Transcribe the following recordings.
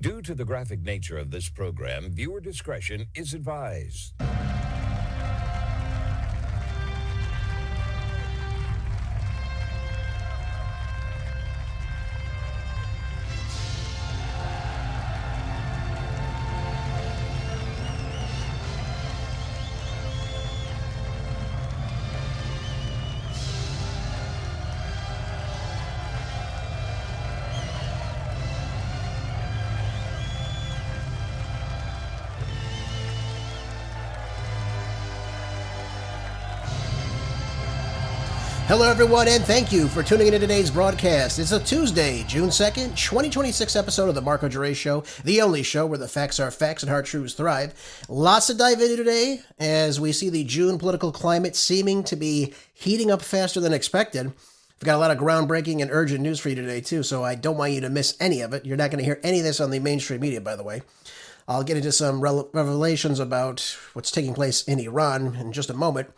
Due to the graphic nature of this program, viewer discretion is advised. Hello, everyone, and thank you for tuning into today's broadcast. It's a Tuesday, June 2nd, 2026 episode of the Marco Jure Show, the only show where the facts are facts and hard truths thrive. Lots to dive into today as we see the June political climate seeming to be heating up faster than expected. We've got a lot of groundbreaking and urgent news for you today, too, so I don't want you to miss any of it. You're not going to hear any of this on the mainstream media, by the way. I'll get into some revelations about what's taking place in Iran in just a moment,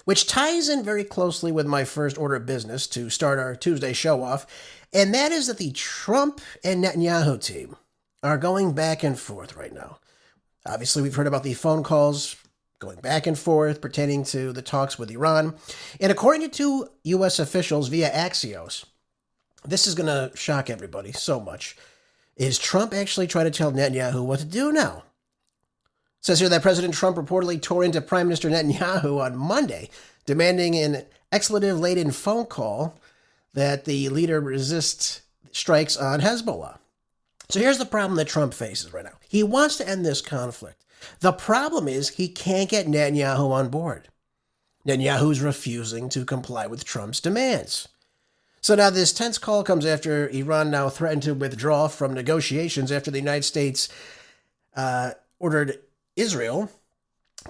which ties in very closely with my first order of business to start our Tuesday show off, and that is that the Trump and Netanyahu team are going back and forth right now. Obviously, we've heard about the phone calls going back and forth pertaining to the talks with Iran, and according to two U.S. officials via Axios, this is going to shock everybody so much. Is Trump actually trying to tell Netanyahu what to do now? It says here that President Trump reportedly tore into Prime Minister Netanyahu on Monday, demanding an expletive-laden phone call that the leader resist strikes on Hezbollah. So here's the problem that Trump faces right now. He wants to end this conflict. The problem is he can't get Netanyahu on board. Netanyahu's refusing to comply with Trump's demands. So now this tense call comes after Iran now threatened to withdraw from negotiations after the United States ordered Israel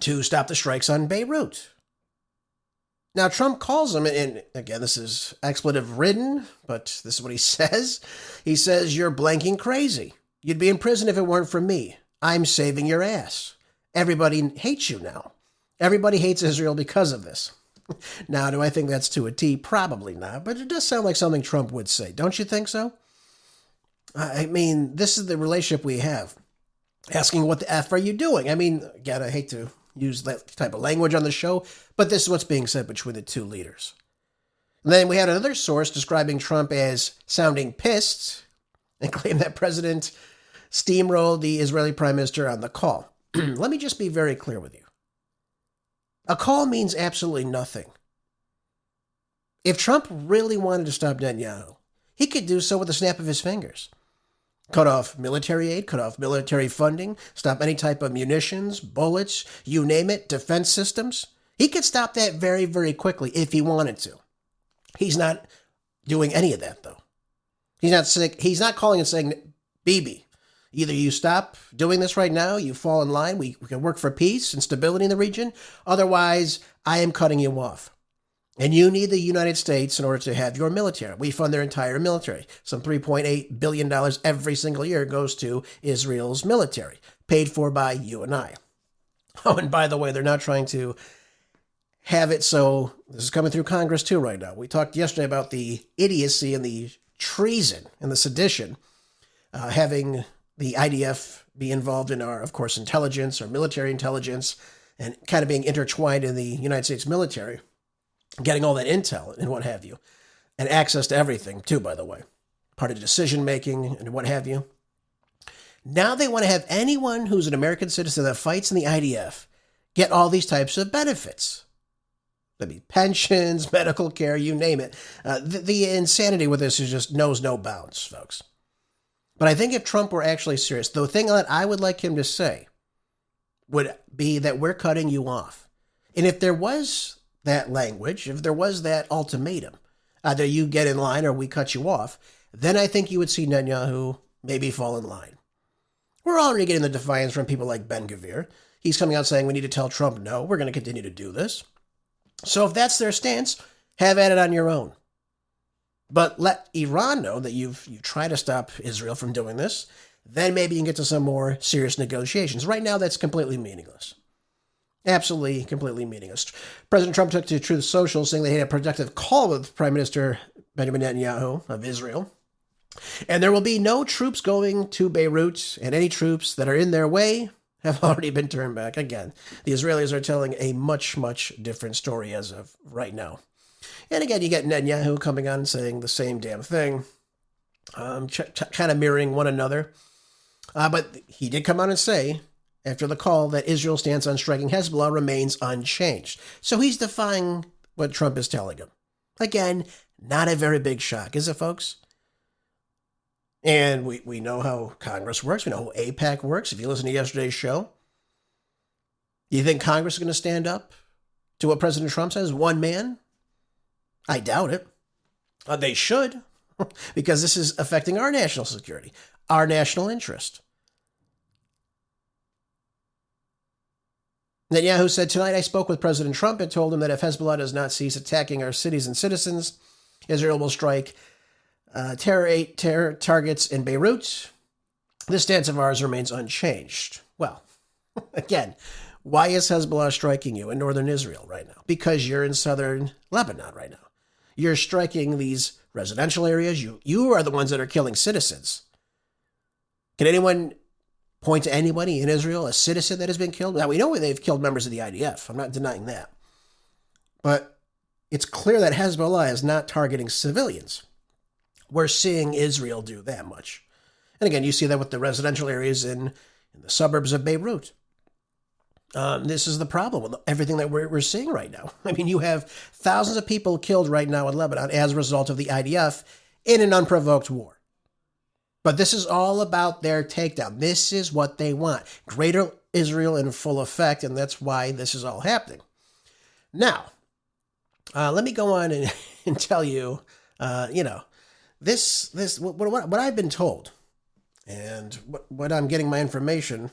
to stop the strikes on Beirut. Now, Trump calls him, and again, this is expletive-ridden, but this is what he says. He says, "You're blanking crazy. You'd be in prison if it weren't for me. I'm saving your ass. Everybody hates you now. Everybody hates Israel because of this." Now, do I think that's to a T? Probably not, but it does sound like something Trump would say. Don't you think so? I mean, this is the relationship we have. Asking what the F are you doing? I mean, again, I hate to use that type of language on the show, but this is what's being said between the two leaders. And then we had another source describing Trump as sounding pissed and claimed that President steamrolled the Israeli Prime Minister on the call. Let me just be very clear with you. A call means absolutely nothing. If Trump really wanted to stop Netanyahu, he could do so with a snap of his fingers. Cut off military aid, cut off military funding, stop any type of munitions, bullets, you name it, defense systems. He could stop that very, very quickly if he wanted to. He's not doing any of that, though. He's not calling and saying, "Bibi, either you stop doing this right now, you fall in line, we can work for peace and stability in the region. Otherwise, I am cutting you off. And you need the United States in order to have your military." We fund their entire military. Some $3.8 billion every single year goes to Israel's military, paid for by you and I. Oh, and by the way, they're not trying to have it so, this is coming through Congress too right now. We talked yesterday about the idiocy and the treason and the sedition, having the IDF be involved in our, of course, intelligence, our military intelligence, and kind of being intertwined in the United States military, getting all that intel and what have you, and access to everything too, by the way, part of decision-making and what have you. Now they want to have anyone who's an American citizen that fights in the IDF get all these types of benefits. That'd be pensions, medical care, you name it. The insanity with this is just knows no bounds, folks. But I think if Trump were actually serious, the thing that I would like him to say would be that we're cutting you off. And if there was that language, if there was that ultimatum, either you get in line or we cut you off, then I think you would see Netanyahu maybe fall in line. We're already getting the defiance from people like Ben Gvir. He's coming out saying we need to tell Trump, no, we're going to continue to do this. So if that's their stance, have at it on your own. But let Iran know that you try to stop Israel from doing this. Then maybe you can get to some more serious negotiations. Right now, that's completely meaningless. Absolutely, completely meaningless. President Trump took to Truth Social saying they had a productive call with Prime Minister Benjamin Netanyahu of Israel. And there will be no troops going to Beirut, and any troops that are in their way have already been turned back. Again, the Israelis are telling a much, much different story as of right now. And again, you get Netanyahu coming on and saying the same damn thing, kind of mirroring one another. But he did come out and say, after the call, that Israel's stance on striking Hezbollah remains unchanged. So he's defying what Trump is telling him. Again, not a very big shock, is it, folks? And we know how Congress works. We know how AIPAC works. If you listen to yesterday's show, you think Congress is going to stand up to what President Trump says, one man? I doubt it. They should, because this is affecting our national security, our national interest. Netanyahu said, tonight I spoke with President Trump and told him that if Hezbollah does not cease attacking our cities and citizens, Israel will strike terror targets in Beirut. This stance of ours remains unchanged. Well, again, why is Hezbollah striking you in northern Israel right now? Because you're in southern Lebanon right now. You're striking these residential areas. You are the ones that are killing citizens. Can anyone point to anybody in Israel, a citizen that has been killed? Now, we know they've killed members of the IDF. I'm not denying that. But it's clear that Hezbollah is not targeting civilians. We're seeing Israel do that much. And again, you see that with the residential areas in the suburbs of Beirut. This is the problem with everything that we're seeing right now. I mean, you have thousands of people killed right now in Lebanon as a result of the IDF in an unprovoked war. But this is all about their takedown. This is what they want. Greater Israel in full effect, and that's why this is all happening. Now, let me go on and tell you, this what I've been told, and what I'm getting my information.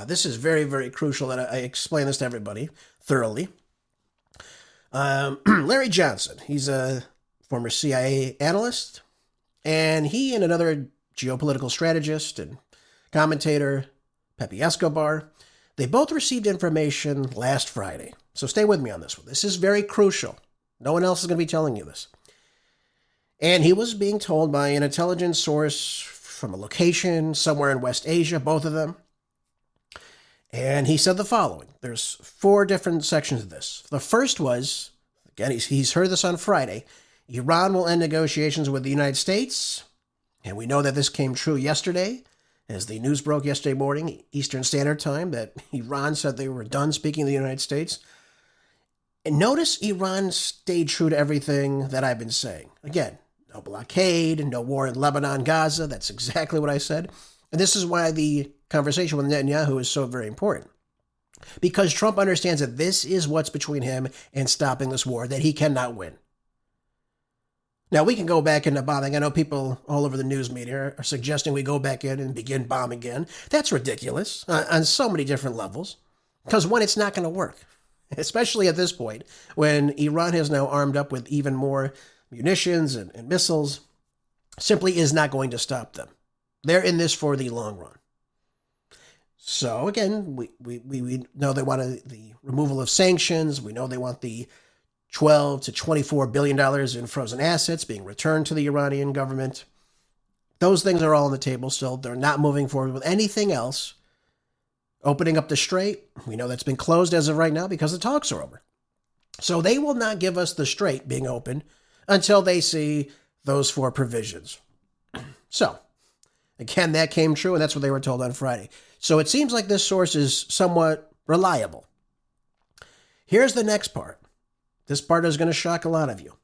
This is very, very crucial that I explain this to everybody thoroughly. Larry Johnson, he's a former CIA analyst, and he and another geopolitical strategist and commentator, Pepe Escobar, they both received information last Friday. So stay with me on this one. This is very crucial. No one else is going to be telling you this. And he was being told by an intelligence source from a location somewhere in West Asia, both of them. And he said the following. There's 4 different sections of this. The first was, again, he's heard this on Friday, Iran will end negotiations with the United States. And we know that this came true yesterday, as the news broke yesterday morning, Eastern Standard Time, that Iran said they were done speaking to the United States. And notice Iran stayed true to everything that I've been saying. Again, no blockade, no war in Lebanon, Gaza. That's exactly what I said. And this is why the conversation with Netanyahu is so very important. Because Trump understands that this is what's between him and stopping this war, that he cannot win. Now, we can go back into bombing. I know people all over the news media are suggesting we go back in and begin bombing again. That's ridiculous on so many different levels. Because, one, it's not going to work. Especially at this point, when Iran has now armed up with even more munitions and missiles, simply is not going to stop them. They're in this for the long run. So again, we know they want the removal of sanctions. We know they want the $12 to $24 billion in frozen assets being returned to the Iranian government. Those things are all on the table still. They're not moving forward with anything else. Opening up the Strait, we know that's been closed as of right now because the talks are over. So they will not give us the Strait being open until they see those 4 provisions. So, again, that came true, and that's what they were told on Friday. So it seems like this source is somewhat reliable. Here's the next part. This part is going to shock a lot of you.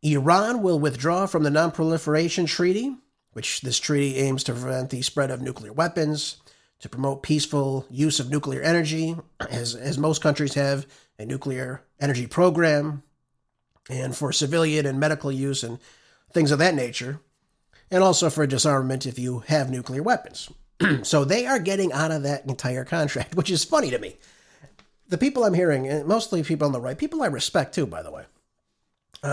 Iran will withdraw from the Non-Proliferation Treaty, which this treaty aims to prevent the spread of nuclear weapons, to promote peaceful use of nuclear energy, as most countries have a nuclear energy program, and for civilian and medical use and things of that nature, and also for disarmament if you have nuclear weapons. So they are getting out of that entire contract, which is funny to me. The people I'm hearing, and mostly people on the right, people I respect too, by the way,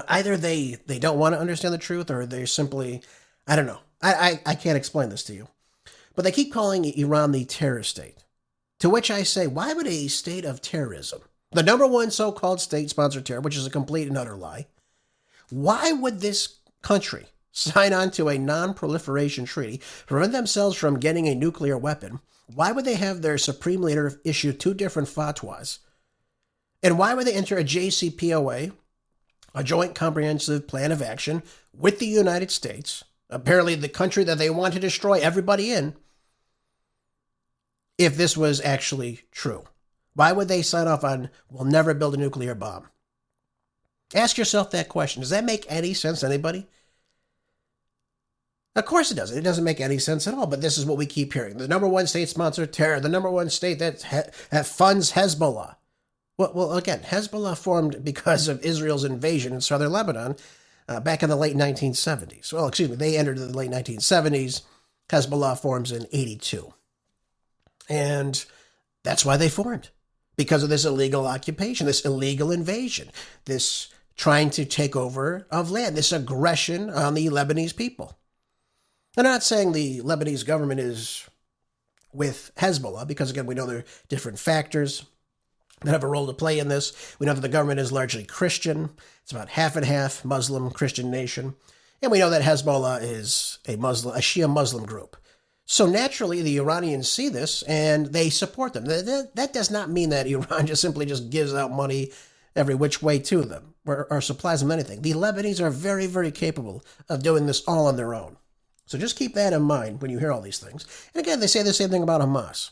either they don't want to understand the truth or they're simply, I don't know. I can't explain this to you. But they keep calling Iran the terror state. To which I say, why would a state of terrorism, the number one so-called state-sponsored terror, which is a complete and utter lie, why would this country sign on to a non-proliferation treaty to prevent themselves from getting a nuclear weapon, why would they have their supreme leader issue two different fatwas? And why would they enter a JCPOA, a Joint Comprehensive Plan of Action, with the United States, apparently the country that they want to destroy everybody in, if this was actually true? Why would they sign off on, we'll never build a nuclear bomb? Ask yourself that question. Does that make any sense to anybody? Of course it doesn't. It doesn't make any sense at all, but this is what we keep hearing. The number one state sponsored terror, the number one state that funds Hezbollah. Well, again, Hezbollah formed because of Israel's invasion in southern Lebanon back in the late 1970s. Well, excuse me, they entered in the late 1970s. Hezbollah forms in 82. And that's why they formed, because of this illegal occupation, this illegal invasion, this trying to take over of land, this aggression on the Lebanese people. I'm not saying the Lebanese government is with Hezbollah, because, again, we know there are different factors that have a role to play in this. We know that the government is largely Christian. It's about half and half Muslim Christian nation. And we know that Hezbollah is a Shia Muslim group. So naturally, the Iranians see this and they support them. That does not mean that Iran just simply gives out money every which way to them or supplies them anything. The Lebanese are very, very capable of doing this all on their own. So just keep that in mind when you hear all these things. And again, they say the same thing about Hamas.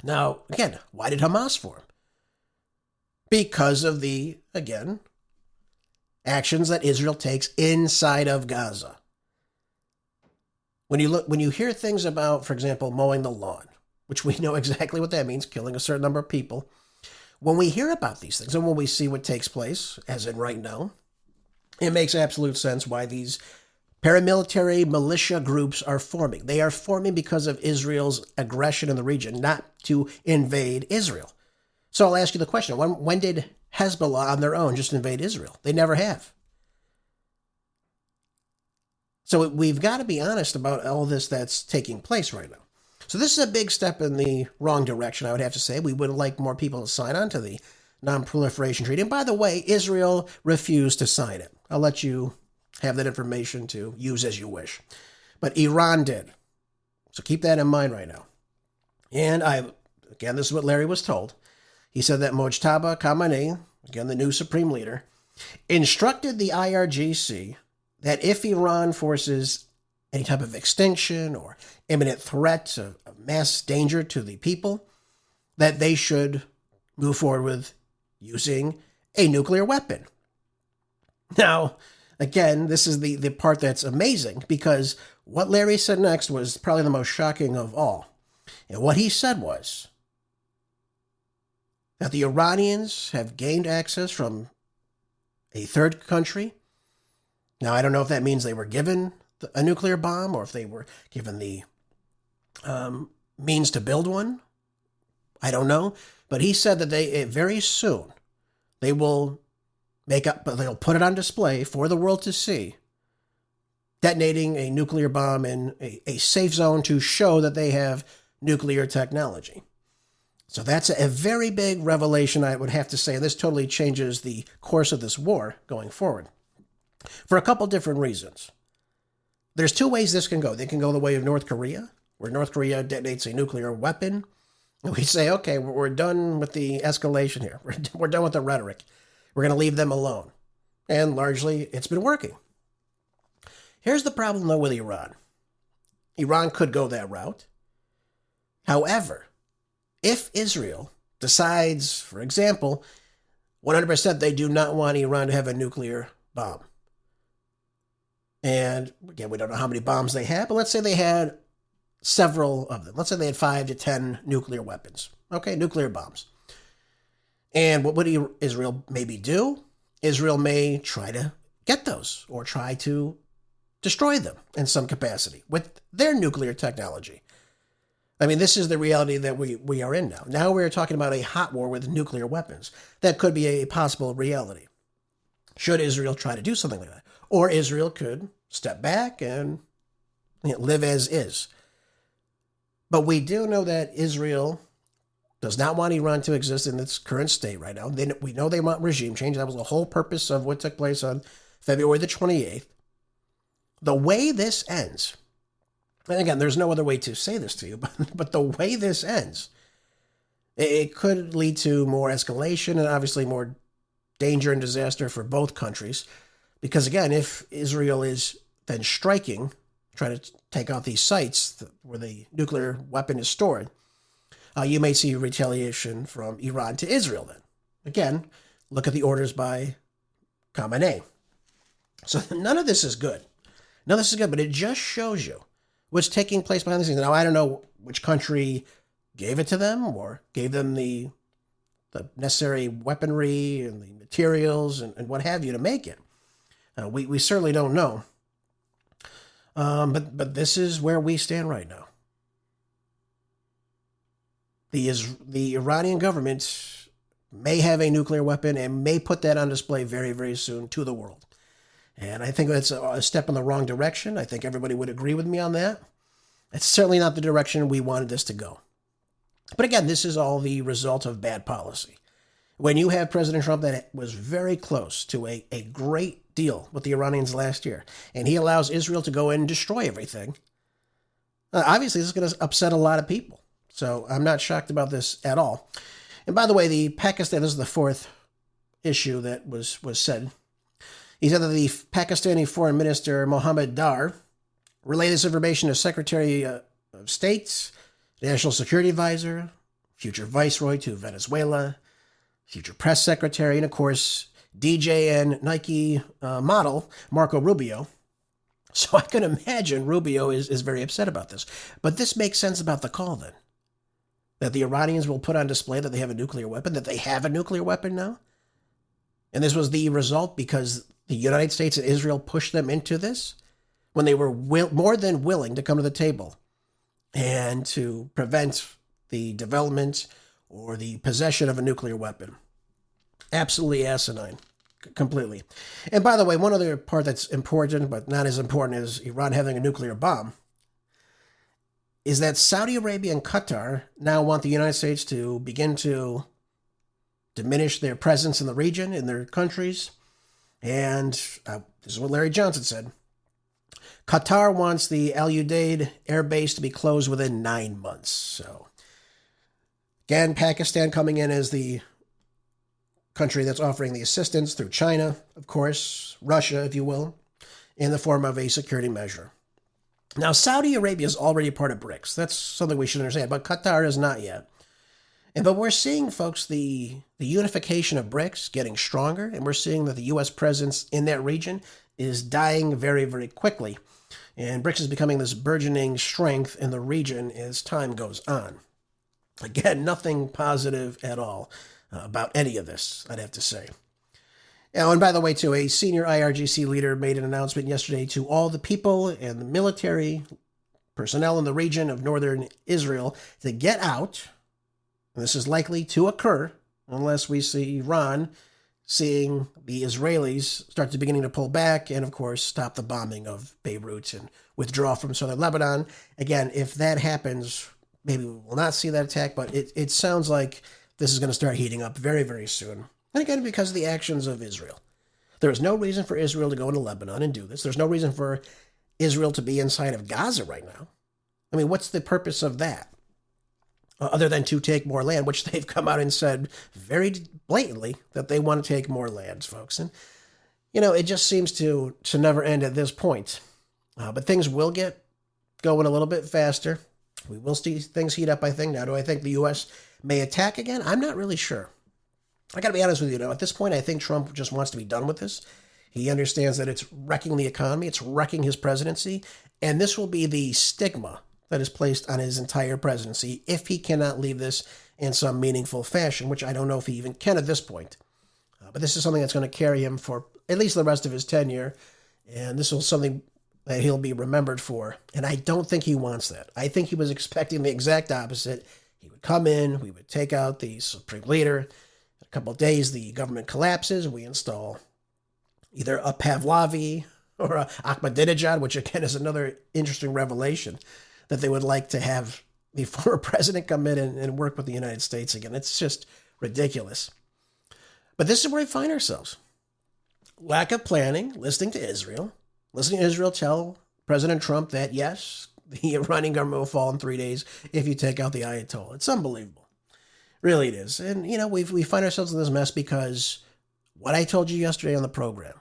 Now, again, why did Hamas form? Because of the, again, actions that Israel takes inside of Gaza. When you hear things about, for example, mowing the lawn, which we know exactly what that means, killing a certain number of people, when we hear about these things and when we see what takes place, as in right now, it makes absolute sense why these paramilitary militia groups are forming. They are forming because of Israel's aggression in the region, not to invade Israel. So I'll ask you the question, when did Hezbollah on their own just invade Israel? They never have. So we've got to be honest about all this that's taking place right now. So this is a big step in the wrong direction, I would have to say. We would like more people to sign on to the Non-Proliferation Treaty. And by the way, Israel refused to sign it. I'll let you have that information to use as you wish. But Iran did. So keep that in mind right now. And again, this is what Larry was told. He said that Mojtaba Khamenei, again, the new supreme leader, instructed the IRGC that if Iran forces any type of extinction or imminent threat of mass danger to the people, that they should move forward with using a nuclear weapon. Now, again, this is the part that's amazing, because what Larry said next was probably the most shocking of all. And what he said was that the Iranians have gained access from a third country. Now, I don't know if that means they were given a nuclear bomb or if they were given the means to build one. I don't know. But he said that they very soon they will they'll put it on display for the world to see, detonating a nuclear bomb in a safe zone to show that they have nuclear technology. So that's a very big revelation, I would have to say. This totally changes the course of this war going forward for a couple different reasons. There's two ways this can go. They can go the way of North Korea, where North Korea detonates a nuclear weapon. And we say, okay, we're done with the escalation here. We're done with the rhetoric. We're going to leave them alone. And largely, it's been working. Here's the problem, though, with Iran. Iran could go that route. However, if Israel decides, for example, 100% they do not want Iran to have a nuclear bomb. And again, we don't know how many bombs they had, but let's say they had several of them. Let's say they had 5 to 10 nuclear weapons. Okay, nuclear bombs. And what would Israel maybe do? Israel may try to get those or try to destroy them in some capacity with their nuclear technology. I mean, this is the reality that we are in now. Now we're talking about a hot war with nuclear weapons. That could be a possible reality. Should Israel try to do something like that? Or Israel could step back and live as is. But we do know that Israel does not want Iran to exist in its current state right now. We know they want regime change. That was the whole purpose of what took place on February the 28th. the way this ends, and again, there's no other way to say this to you, but the way this ends, it could lead to more escalation and obviously more danger and disaster for both countries. Because again, if Israel is then striking, trying to take out these sites where the nuclear weapon is stored, you may see retaliation from Iran to Israel then. Again, look at the orders by Khamenei. So none of this is good. None of this is good, but it just shows you what's taking place behind the scenes. Now, I don't know which country gave it to them or gave them the necessary weaponry and the materials and what have you to make it. We certainly don't know. But this is where we stand right now. The Iranian government may have a nuclear weapon and may put that on display very, very soon to the world. And I think that's a step in the wrong direction. I think everybody would agree with me on that. It's certainly not the direction we wanted this to go. But again, this is all the result of bad policy. When you have President Trump that was very close to a great deal with the Iranians last year, and he allows Israel to go in and destroy everything, obviously this is going to upset a lot of people. So I'm not shocked about this at all. And by the way, this is the fourth issue that was said. He said that the Pakistani Foreign Minister Mohammed Dar relayed this information to Secretary of State, National Security Advisor, future Viceroy to Venezuela, future Press Secretary, and of course, DJ and Nike model Marco Rubio. So I can imagine Rubio is very upset about this. But this makes sense about the call then. That the Iranians will put on display that they have a nuclear weapon, that they have a nuclear weapon now. And this was the result because the United States and Israel pushed them into this when they were more than willing to come to the table and to prevent the development or the possession of a nuclear weapon. Absolutely asinine. Completely. And by the way, one other part that's important, but not as important as Iran having a nuclear bomb, is that Saudi Arabia and Qatar now want the United States to begin to diminish their presence in the region, in their countries. And this is what Larry Johnson said. Qatar wants the Al Udeid air base to be closed within 9 months. So, again, Pakistan coming in as the country that's offering the assistance through China, of course, Russia, if you will, in the form of a security measure. Now, Saudi Arabia is already part of BRICS. That's something we should understand, but Qatar is not yet. But we're seeing, folks, the unification of BRICS getting stronger, and we're seeing that the U.S. presence in that region is dying very, very quickly. And BRICS is becoming this burgeoning strength in the region as time goes on. Again, nothing positive at all about any of this, I'd have to say. Oh, and by the way, too, a senior IRGC leader made an announcement yesterday to all the people and the military personnel in the region of northern Israel to get out. And this is likely to occur unless we see Iran seeing the Israelis start to beginning to pull back and, of course, stop the bombing of Beirut and withdraw from southern Lebanon. Again, if that happens, maybe we will not see that attack, but it sounds like this is going to start heating up very, very soon. And again, because of the actions of Israel. There is no reason for Israel to go into Lebanon and do this. There's no reason for Israel to be inside of Gaza right now. I mean, what's the purpose of that? Other than to take more land, which they've come out and said very blatantly that they want to take more lands, folks. And, it just seems to never end at this point. But things will get going a little bit faster. We will see things heat up, I think. Now, do I think the U.S. may attack again? I'm not really sure. I got to be honest with you, at this point, I think Trump just wants to be done with this. He understands that it's wrecking the economy, it's wrecking his presidency, and this will be the stigma that is placed on his entire presidency if he cannot leave this in some meaningful fashion, which I don't know if he even can at this point. But this is something that's going to carry him for at least the rest of his tenure, and this is something that he'll be remembered for, and I don't think he wants that. I think he was expecting the exact opposite. He would come in, we would take out the supreme leader. A couple of days, the government collapses. We install either a Pahlavi or a Ahmadinejad, which again is another interesting revelation that they would like to have the former president come in and work with the United States again. It's just ridiculous. But this is where we find ourselves. Lack of planning, listening to Israel, listening to Israel tell President Trump that, yes, the Iranian government will fall in 3 days if you take out the Ayatollah. It's unbelievable. Really it is. And, we find ourselves in this mess because what I told you yesterday on the program,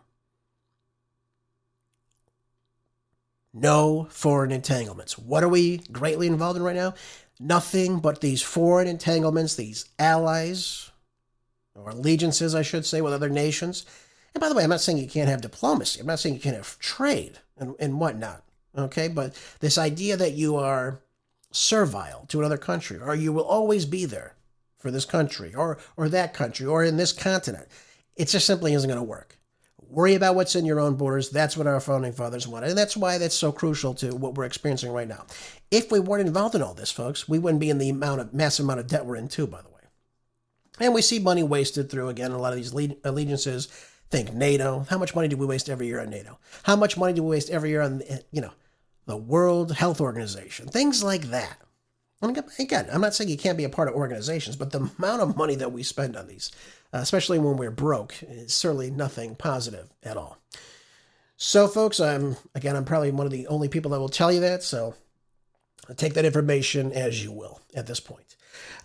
no foreign entanglements. What are we greatly involved in right now? Nothing but these foreign entanglements, these allies, or allegiances, I should say, with other nations. And by the way, I'm not saying you can't have diplomacy. I'm not saying you can't have trade and whatnot. Okay? But this idea that you are servile to another country, or you will always be there for this country, or that country, or in this continent, it just simply isn't going to work. Worry about what's in your own borders. That's what our founding fathers wanted. And that's why that's so crucial to what we're experiencing right now. If we weren't involved in all this, folks, we wouldn't be in the massive amount of debt we're in too, by the way. And we see money wasted through, again, a lot of these allegiances. Think NATO. How much money do we waste every year on NATO? How much money do we waste every year on, the World Health Organization? Things like that. And again, I'm not saying you can't be a part of organizations, but the amount of money that we spend on these, especially when we're broke, is certainly nothing positive at all. So, folks, I'm probably one of the only people that will tell you that, so take that information as you will at this point.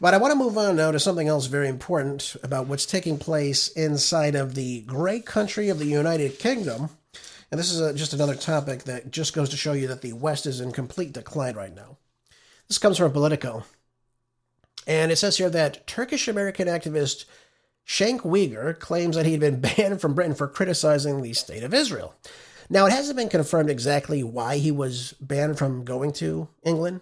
But I want to move on now to something else very important about what's taking place inside of the great country of the United Kingdom. And this is just another topic that just goes to show you that the West is in complete decline right now. This comes from Politico. And it says here that Turkish-American activist Cenk Uygur claims that he'd been banned from Britain for criticizing the state of Israel. Now, it hasn't been confirmed exactly why he was banned from going to England.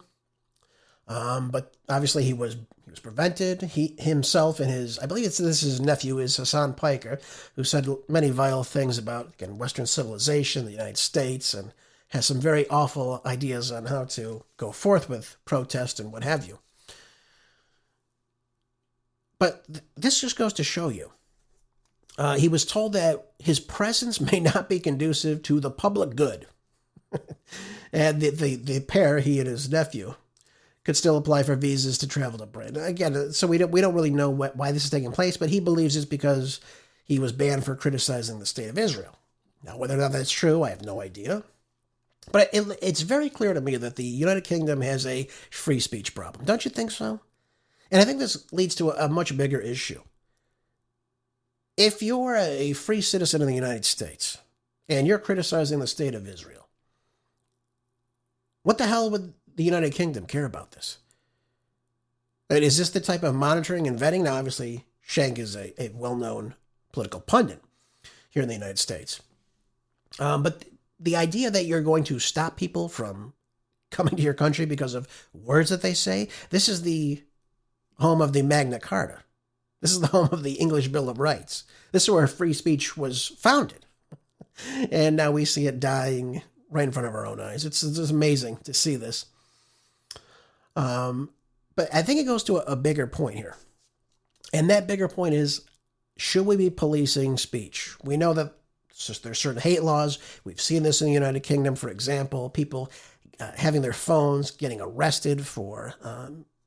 But obviously he was prevented. He himself and this is his nephew, is Hasan Piker, who said many vile things about, again, Western civilization, the United States, and has some very awful ideas on how to go forth with protest and what have you. But this just goes to show you. He was told that his presence may not be conducive to the public good. And the pair, he and his nephew, could still apply for visas to travel to Britain. Again, so we don't really know why this is taking place, but he believes it's because he was banned for criticizing the state of Israel. Now, whether or not that's true, I have no idea. But it's very clear to me that the United Kingdom has a free speech problem. Don't you think so? And I think this leads to a much bigger issue. If you're a free citizen in the United States and you're criticizing the state of Israel, what the hell would the United Kingdom care about this? And is this the type of monitoring and vetting? Now, obviously, Cenk is a well-known political pundit here in the United States. But the idea that you're going to stop people from coming to your country because of words that they say, this is the home of the Magna Carta. This is the home of the English Bill of Rights. This is where free speech was founded. And now we see it dying right in front of our own eyes. It's amazing to see this. But I think it goes to a bigger point here. And that bigger point is, should we be policing speech? We know that there's certain hate laws. We've seen this in the United Kingdom, for example, people having their phones getting arrested for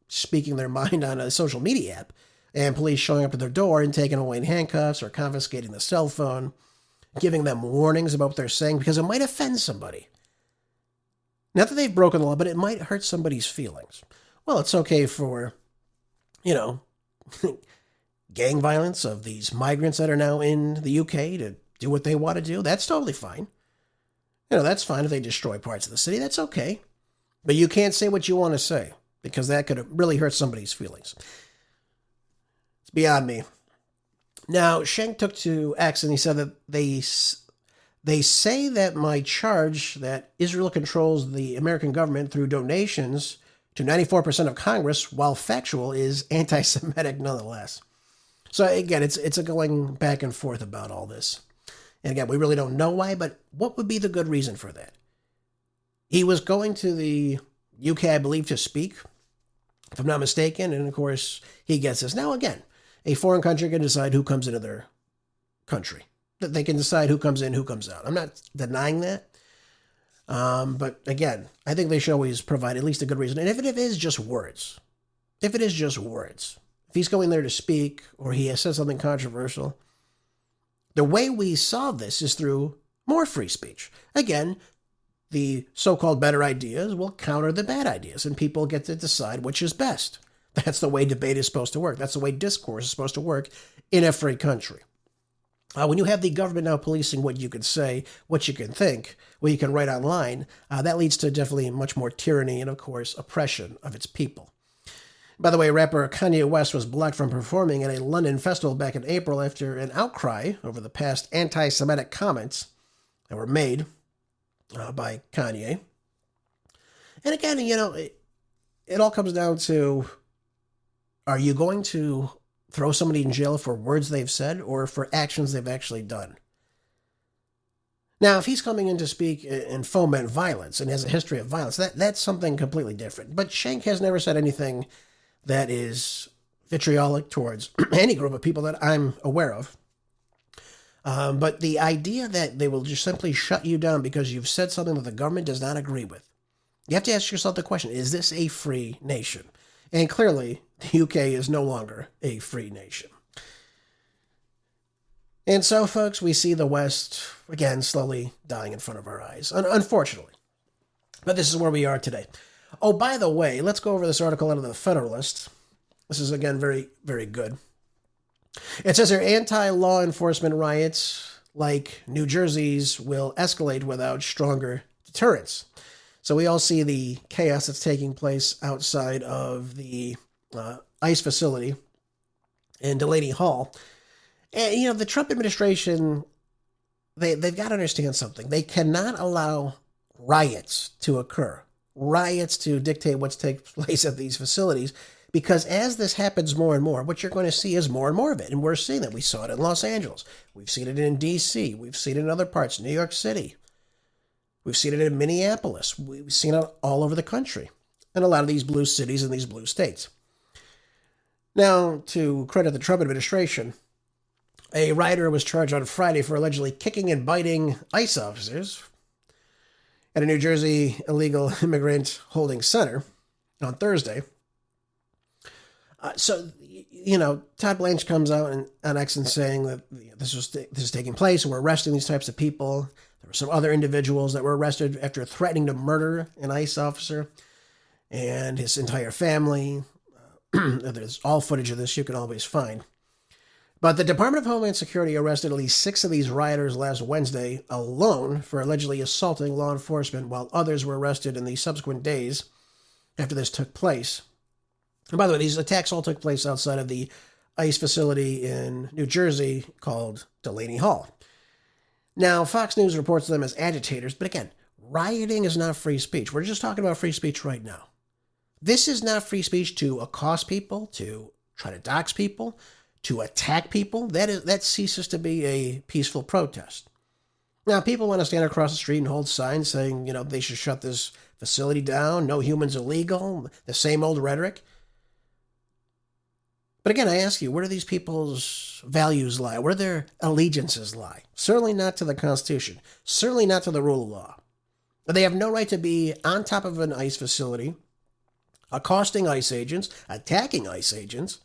speaking their mind on a social media app, and police showing up at their door and taking away in handcuffs or confiscating the cell phone, giving them warnings about what they're saying because it might offend somebody. Not that they've broken the law, but it might hurt somebody's feelings. Well, it's okay for, gang violence of these migrants that are now in the UK to do what they want to do. That's totally fine. That's fine if they destroy parts of the city. That's okay. But you can't say what you want to say because that could really hurt somebody's feelings. It's beyond me. Now, Cenk took to X and he said that they say that my charge that Israel controls the American government through donations to 94% of Congress, while factual, is anti-Semitic nonetheless. So again, it's a going back and forth about all this. And again, we really don't know why, but what would be the good reason for that? He was going to the UK, I believe, to speak, if I'm not mistaken, and of course, he gets this. Now again, a foreign country can decide who comes into their country. They can decide who comes in, who comes out. I'm not denying that. But again, I think they should always provide at least a good reason. And if it is just words, if he's going there to speak or he has said something controversial, the way we solve this is through more free speech. Again, the so-called better ideas will counter the bad ideas, and people get to decide which is best. That's the way debate is supposed to work. That's the way discourse is supposed to work in a free country. When you have the government now policing what you can say, what you can think, what you can write online, that leads to definitely much more tyranny and, of course, oppression of its people. By the way, rapper Kanye West was blocked from performing at a London festival back in April after an outcry over the past anti-Semitic comments that were made by Kanye. And again, it all comes down to, are you going to throw somebody in jail for words they've said or for actions they've actually done? Now, if he's coming in to speak and foment violence and has a history of violence, that's something completely different. But Cenk has never said anything that is vitriolic towards any group of people that I'm aware of. But the idea that they will just simply shut you down because you've said something that the government does not agree with, you have to ask yourself the question, is this a free nation? And clearly, the UK is no longer a free nation. And so, folks, we see the West, again, slowly dying in front of our eyes, unfortunately. But this is where we are today. Oh, by the way, let's go over this article out of the Federalist. This is, again, very, very good. It says here, anti-law enforcement riots like New Jersey's will escalate without stronger deterrence. So we all see the chaos that's taking place outside of the ICE facility in Delaney Hall. And, the Trump administration, they've got to understand something. They cannot allow riots to occur, riots to dictate what's taking place at these facilities, because as this happens more and more, what you're going to see is more and more of it. And we're seeing that. We saw it in Los Angeles. We've seen it in D.C. We've seen it in other parts, New York City. We've seen it in Minneapolis. We've seen it all over the country in a lot of these blue cities and these blue states. Now, to credit the Trump administration, a rioter was charged on Friday for allegedly kicking and biting ICE officers at a New Jersey illegal immigrant holding center on Thursday. Todd Blanche comes out on X and saying that this is taking place and we're arresting these types of people. There were some other individuals that were arrested after threatening to murder an ICE officer and his entire family. There's all footage of this you can always find. But the Department of Homeland Security arrested at least 6 of these rioters last Wednesday alone for allegedly assaulting law enforcement, while others were arrested in the subsequent days after this took place. And by the way, these attacks all took place outside of the ICE facility in New Jersey called Delaney Hall. Now, Fox News reports them as agitators, but again, rioting is not free speech. We're just talking about free speech right now. This is not free speech to accost people, to try to dox people, to attack people. That ceases to be a peaceful protest. Now, people want to stand across the street and hold signs saying, they should shut this facility down, no humans illegal, the same old rhetoric. But again, I ask you, where do these people's values lie? Where do their allegiances lie? Certainly not to the Constitution. Certainly not to the rule of law. They have no right to be on top of an ICE facility, accosting ICE agents, attacking ICE agents,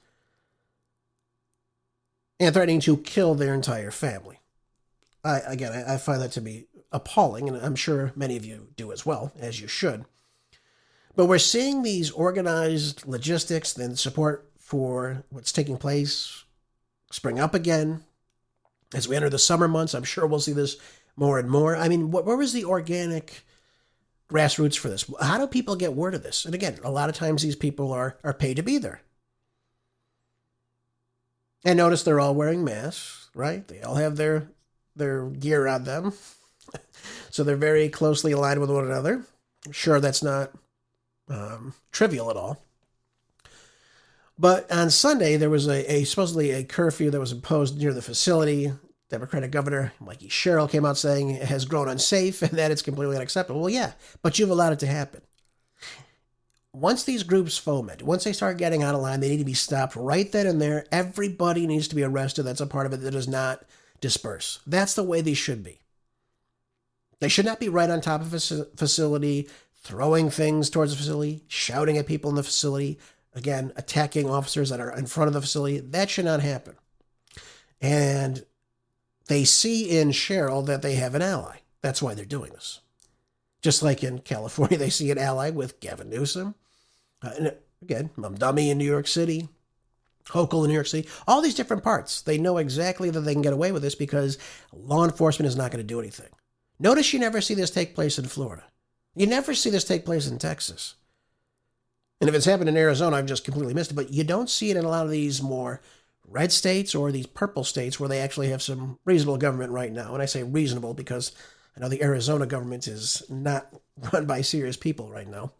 and threatening to kill their entire family. I find that to be appalling, and I'm sure many of you do as well, as you should. But we're seeing these organized logistics and support for what's taking place spring up again. As we enter the summer months, I'm sure we'll see this more and more. I mean, where was the organic grassroots for this? How do people get word of this? And again, a lot of times these people are paid to be there. And notice they're all wearing masks, right? They all have their gear on them. So they're very closely aligned with one another. I'm sure that's not trivial at all. But on Sunday, there was supposedly a curfew that was imposed near the facility. Democratic Governor Mikey Sherrill came out saying it has grown unsafe and that it's completely unacceptable. Well, yeah, but you've allowed it to happen. Once these groups foment, once they start getting out of line, they need to be stopped right then and there. Everybody needs to be arrested. That's a part of it that does not disperse. That's the way they should be. They should not be right on top of a facility, throwing things towards the facility, shouting at people in the facility, again, attacking officers that are in front of the facility. That should not happen. And They see in Cheryl that they have an ally. That's why they're doing this. Just like in California, they see an ally with Gavin Newsom. And again, Dummy in New York City, Hochul in New York City, all these different parts. They know exactly that they can get away with this because law enforcement is not going to do anything. Notice you never see this take place in Florida. You never see this take place in Texas. And if it's happened in Arizona, I've just completely missed it. But you don't see it in a lot of these more red states or these purple states where they actually have some reasonable government right now. And I say reasonable because I know the Arizona government is not run by serious people right now.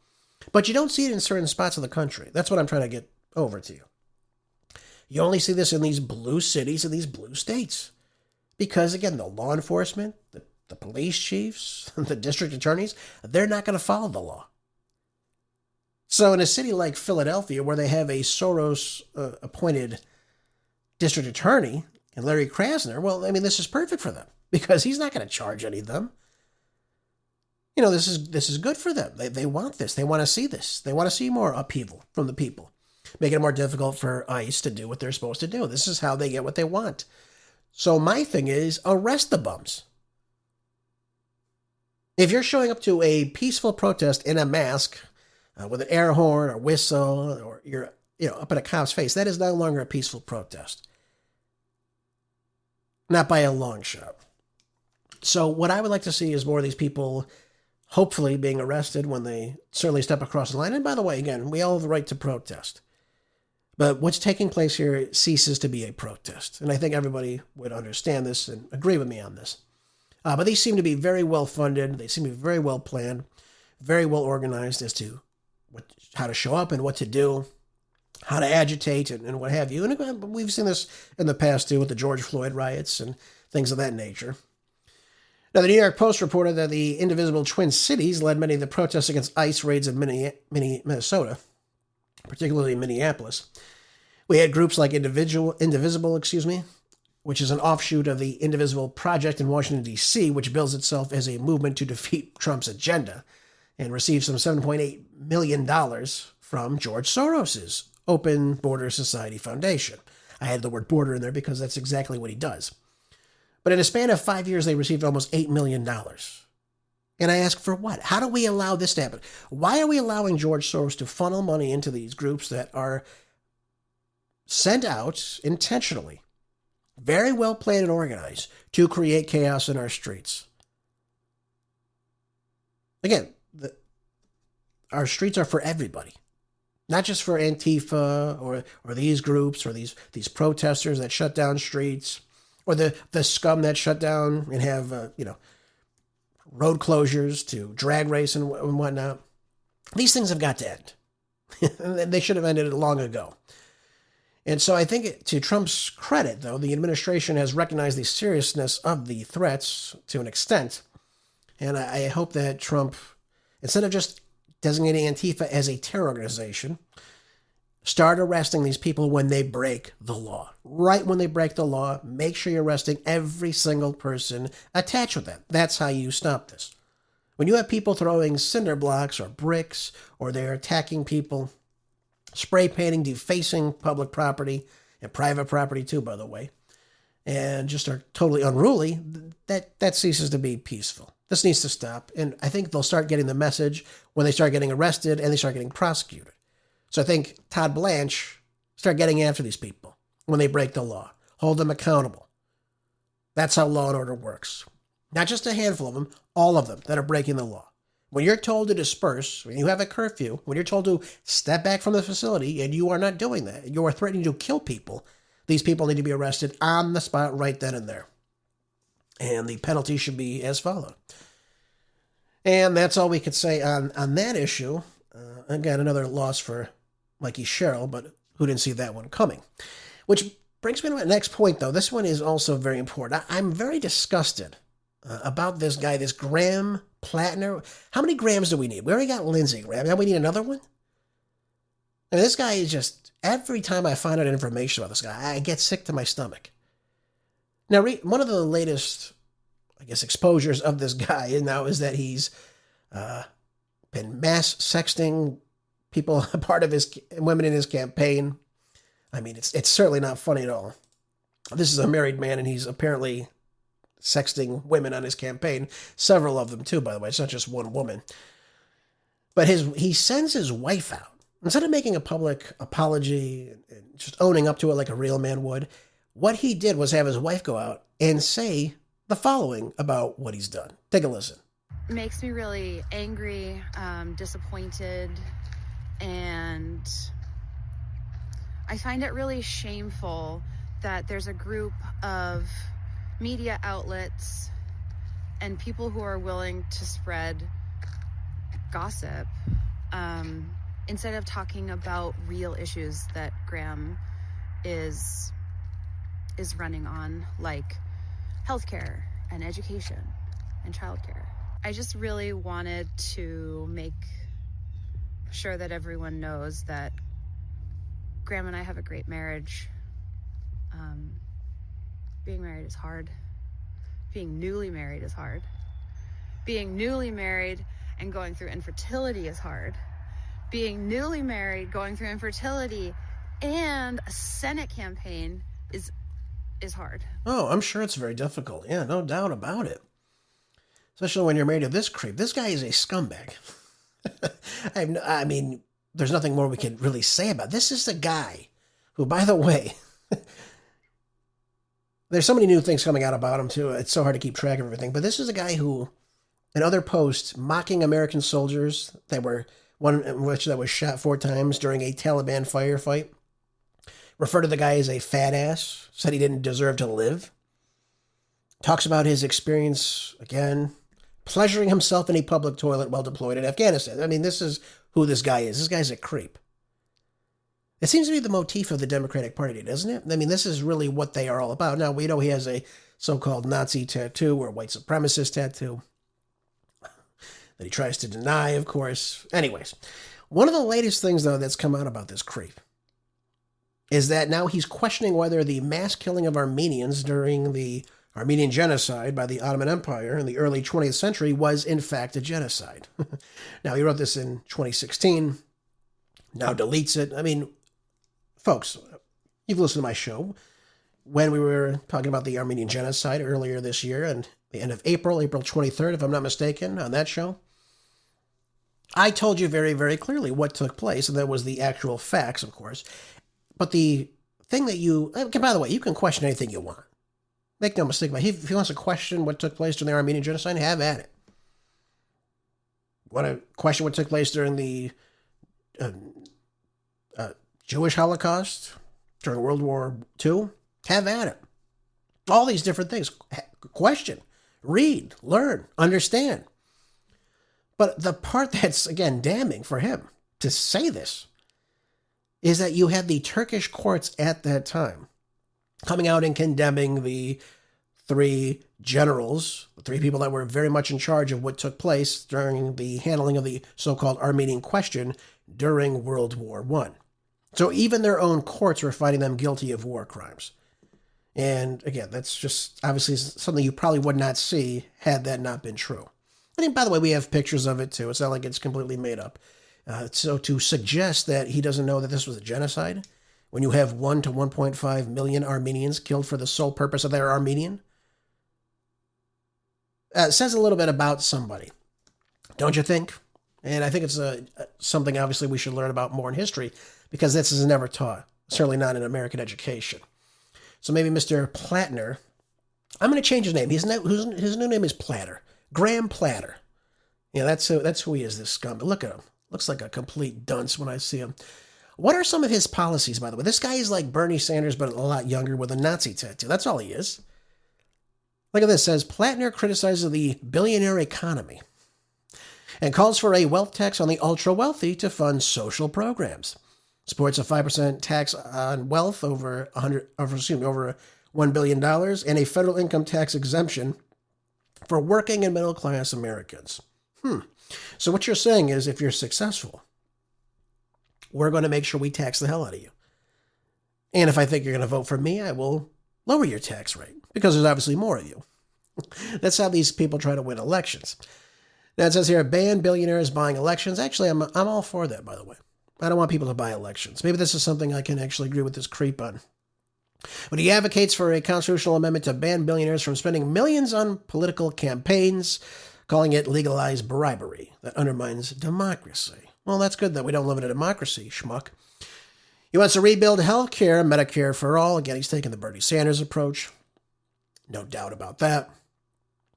But you don't see it in certain spots of the country. That's what I'm trying to get over to you. You only see this in these blue cities and these blue states. Because, again, the law enforcement, the police chiefs, the district attorneys, they're not going to follow the law. So in a city like Philadelphia, where they have a Soros-appointed district attorney, and Larry Krasner, well, I mean, this is perfect for them because he's not going to charge any of them. You know, this is good for them. They want this. They want to see this. They want to see more upheaval from the people, making it more difficult for ICE to do what they're supposed to do. This is how they get what they want. So my thing is, arrest the bums. If you're showing up to a peaceful protest in a mask, with an air horn or whistle, or you're up in a cop's face, that is no longer a peaceful protest. Not by a long shot. So what I would like to see is more of these people hopefully being arrested when they certainly step across the line. And by the way, again, we all have the right to protest. But what's taking place here ceases to be a protest. And I think everybody would understand this and agree with me on this. But these seem to be very well funded. They seem to be very well planned, very well organized as to how to show up and what to do, how to agitate and what have you. And we've seen this in the past too with the George Floyd riots and things of that nature. Now, the New York Post reported that the indivisible Twin Cities led many of the protests against ICE raids in Minnesota, particularly Minneapolis. We had groups like Indivisible, which is an offshoot of the Indivisible Project in Washington, D.C., which bills itself as a movement to defeat Trump's agenda and received some $7.8 million from George Soros's Open Border Society Foundation. I had the word border in there because that's exactly what he does. But in a span of 5 years, they received almost $8 million. And I ask, for what? How do we allow this to happen? Why are we allowing George Soros to funnel money into these groups that are sent out intentionally, very well planned and organized, to create chaos in our streets? Again, our streets are for everybody, not just for Antifa or these groups or these protesters that shut down streets, or the scum that shut down and have road closures to drag race and whatnot. These things have got to end. They should have ended long ago. And so I think to Trump's credit, though, the administration has recognized the seriousness of the threats to an extent. And I hope that Trump, instead of just designating Antifa as a terror organization, start arresting these people when they break the law. Right when they break the law, make sure you're arresting every single person attached with that. That's how you stop this. When you have people throwing cinder blocks or bricks, or they're attacking people, spray painting, defacing public property, and private property too, by the way, and just are totally unruly, that ceases to be peaceful. This needs to stop. And I think they'll start getting the message when they start getting arrested and they start getting prosecuted. So I think Todd Blanche start getting after these people when they break the law. Hold them accountable. That's how law and order works. Not just a handful of them, all of them that are breaking the law. When you're told to disperse, when you have a curfew, when you're told to step back from the facility and you are not doing that, you are threatening to kill people, these people need to be arrested on the spot right then and there. And the penalty should be as followed. And that's all we could say on that issue. Again, another loss for Mikey Sherrill, but who didn't see that one coming? Which brings me to my next point, though. This one is also very important. I'm very disgusted about this guy, this Graham Platner. How many Grahams do we need? We already got Lindsey Graham. Now we need another one? I mean, this guy is just, every time I find out information about this guy, I get sick to my stomach. Now, one of the latest, I guess, exposures of this guy now is that he's been mass sexting people, part of his women in his campaign. I mean, it's certainly not funny at all. This is a married man, and he's apparently sexting women on his campaign. Several of them too, by the way. It's not just one woman. But he sends his wife out. Instead of making a public apology and just owning up to it like a real man would, what he did was have his wife go out and say the following about what he's done. Take a listen. It makes me really angry, disappointed, and I find it really shameful that there's a group of media outlets and people who are willing to spread gossip instead of talking about real issues that Graham is running on, like healthcare and education and childcare. I just really wanted to make sure that everyone knows that Graham and I have a great marriage. Being married is hard. Being newly married is hard. Being newly married and going through infertility is hard. Being newly married, going through infertility, and a Senate campaign is hard. Oh, I'm sure it's very difficult. Yeah, no doubt about it. Especially when you're married to this creep. This guy is a scumbag. I mean, there's nothing more we can really say about it. This is the guy who, by the way, there's so many new things coming out about him, too. It's so hard to keep track of everything. But this is a guy who, in other posts, mocking American soldiers, one in which that was shot 4 times during a Taliban firefight, referred to the guy as a fat ass, said he didn't deserve to live, talks about his experience, again, pleasuring himself in a public toilet while deployed in Afghanistan. I mean, this is who this guy is. This guy's a creep. It seems to be the motif of the Democratic Party, doesn't it? I mean, this is really what they are all about. Now, we know he has a so-called Nazi tattoo or white supremacist tattoo that he tries to deny, of course. Anyways, one of the latest things, though, that's come out about this creep is that now he's questioning whether the mass killing of Armenians during the Armenian genocide by the Ottoman Empire in the early 20th century was, in fact, a genocide. Now, he wrote this in 2016, now deletes it. I mean, folks, you've listened to my show when we were talking about the Armenian genocide earlier this year and the end of April 23rd, if I'm not mistaken, on that show. I told you very, very clearly what took place, and that was the actual facts, of course. But the thing that by the way, you can question anything you want. Make no mistake about it. If he wants to question what took place during the Armenian genocide, have at it. Want to question what took place during the Jewish Holocaust, during World War II? Have at it. All these different things. Question, read, learn, understand. But the part that's, again, damning for him to say this is that you had the Turkish courts at that time coming out and condemning the 3 generals, the 3 people that were very much in charge of what took place during the handling of the so-called Armenian question during World War I. So even their own courts were finding them guilty of war crimes. And again, that's just obviously something you probably would not see had that not been true. I think, by the way, we have pictures of it too. It's not like it's completely made up. So to suggest that he doesn't know that this was a genocide, when you have 1 to 1.5 million Armenians killed for the sole purpose of they're Armenian, says a little bit about somebody, don't you think? And I think it's something obviously we should learn about more in history, because this is never taught, certainly not in American education. So maybe Mr. Platner, I'm going to change his name. His new name is Platner. Graham Platner. Yeah, that's who he is, this scum. But look at him. Looks like a complete dunce when I see him. What are some of his policies, by the way? This guy is like Bernie Sanders, but a lot younger with a Nazi tattoo. That's all he is. Look at this. It says, Platner criticizes the billionaire economy and calls for a wealth tax on the ultra-wealthy to fund social programs. Supports a 5% tax on wealth over $1 billion and a federal income tax exemption for working and middle-class Americans. So what you're saying is, if you're successful, we're going to make sure we tax the hell out of you. And if I think you're going to vote for me, I will lower your tax rate, because there's obviously more of you. That's how these people try to win elections. Now it says here, ban billionaires buying elections. Actually, I'm all for that, by the way. I don't want people to buy elections. Maybe this is something I can actually agree with this creep on. But he advocates for a constitutional amendment to ban billionaires from spending millions on political campaigns, calling it legalized bribery that undermines democracy. Well, that's good that we don't live in a democracy, schmuck. He wants to rebuild health care, Medicare for all. Again, he's taking the Bernie Sanders approach. No doubt about that.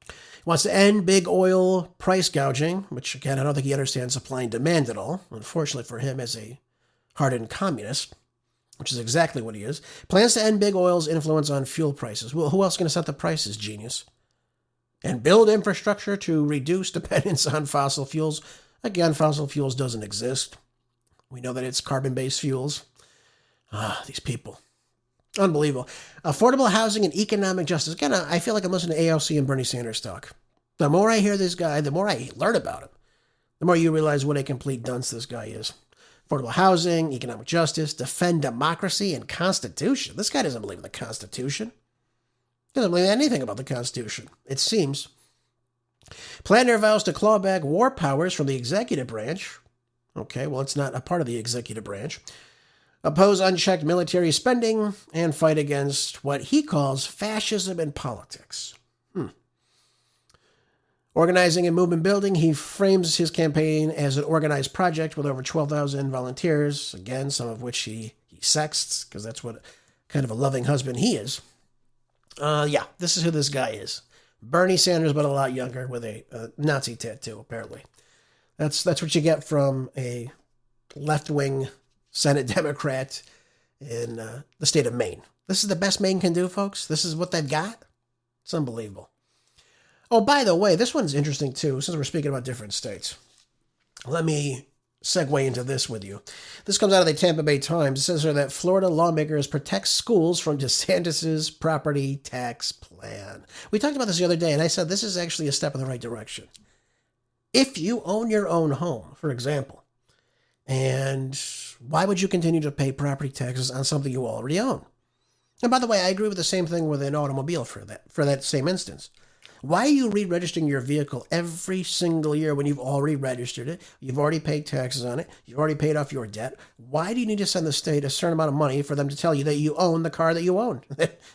He wants to end big oil price gouging, which, again, I don't think he understands supply and demand at all. Unfortunately for him, as a hardened communist, which is exactly what he is. Plans to end big oil's influence on fuel prices. Well, who else is going to set the prices, genius? And build infrastructure to reduce dependence on fossil fuels. Again, fossil fuels doesn't exist. We know that it's carbon-based fuels. These people. Unbelievable. Affordable housing and economic justice. Again, I feel like I'm listening to AOC and Bernie Sanders talk. The more I hear this guy, the more I learn about him. The more you realize what a complete dunce this guy is. Affordable housing, economic justice, defend democracy and Constitution. This guy doesn't believe in the Constitution. He doesn't believe anything about the Constitution, it seems. Platner vows to claw back war powers from the executive branch. Okay, well, it's not a part of the executive branch. Oppose unchecked military spending and fight against what he calls fascism in politics. Organizing and movement building, he frames his campaign as an organized project with over 12,000 volunteers, again, some of which he sexts, because that's what kind of a loving husband he is. This is who this guy is. Bernie Sanders, but a lot younger, with a Nazi tattoo, apparently. That's what you get from a left-wing Senate Democrat in the state of Maine. This is the best Maine can do, folks. This is what they've got. It's unbelievable. Oh, by the way, this one's interesting, too, since we're speaking about different states. Let me segue into this with you. This comes out of the Tampa Bay Times. It says here that Florida lawmakers protect schools from DeSantis' property tax plan. We talked about this the other day, and I said this is actually a step in the right direction. If you own your own home, for example, and why would you continue to pay property taxes on something you already own? And by the way, I agree with the same thing with an automobile for that same instance. Why are you re-registering your vehicle every single year when you've already registered it? You've already paid taxes on it. You've already paid off your debt. Why do you need to send the state a certain amount of money for them to tell you that you own the car that you own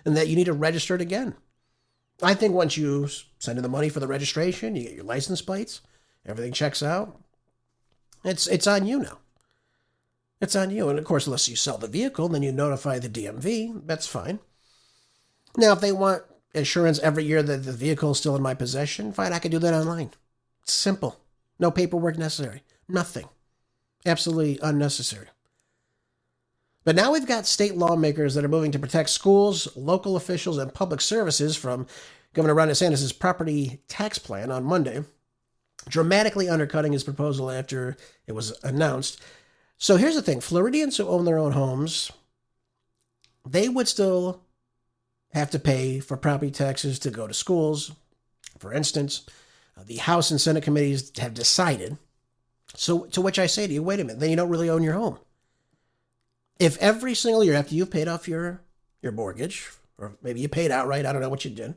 and that you need to register it again? I think once you send in the money for the registration, you get your license plates, everything checks out, it's on you now. It's on you. And of course, unless you sell the vehicle, then you notify the DMV. That's fine. Now, if they want insurance every year that the vehicle is still in my possession, fine, I can do that online. It's simple. No paperwork necessary. Nothing. Absolutely unnecessary. But now we've got state lawmakers that are moving to protect schools, local officials, and public services from Governor Ron DeSantis' property tax plan on Monday, dramatically undercutting his proposal after it was announced. So here's the thing. Floridians who own their own homes, they would still have to pay for property taxes to go to schools. For instance, the House and Senate committees have decided. So to which I say to you, wait a minute, then you don't really own your home. If every single year after you've paid off your mortgage, or maybe you paid outright, I don't know what you did,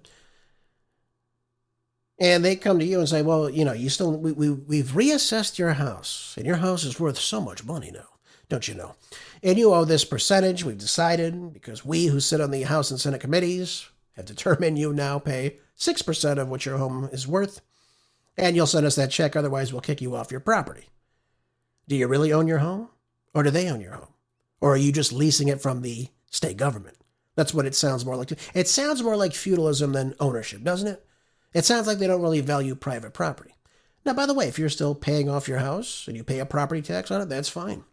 and they come to you and say, well, we've reassessed your house, and your house is worth so much money now, don't you know? And you owe this percentage, we've decided, because we who sit on the House and Senate committees have determined you now pay 6% of what your home is worth, and you'll send us that check, otherwise we'll kick you off your property. Do you really own your home? Or do they own your home? Or are you just leasing it from the state government? That's what it sounds more like. It sounds more like feudalism than ownership, doesn't it? It sounds like they don't really value private property. Now, by the way, if you're still paying off your house and you pay a property tax on it, that's fine.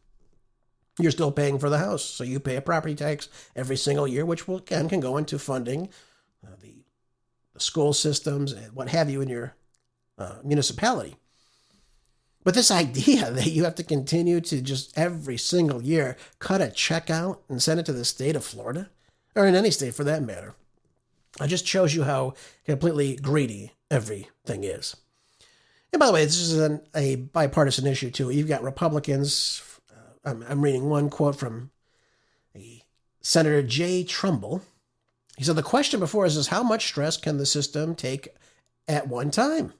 You're still paying for the house, so you pay a property tax every single year, which can go into funding the school systems and what have you in your municipality. But this idea that you have to continue to just every single year cut a check out and send it to the state of Florida, or in any state for that matter, it just shows you how completely greedy everything is. And by the way, this is a bipartisan issue too. You've got Republicans. I'm reading one quote from Senator Jay Trumbull. He said, the question before us is how much stress can the system take at one time?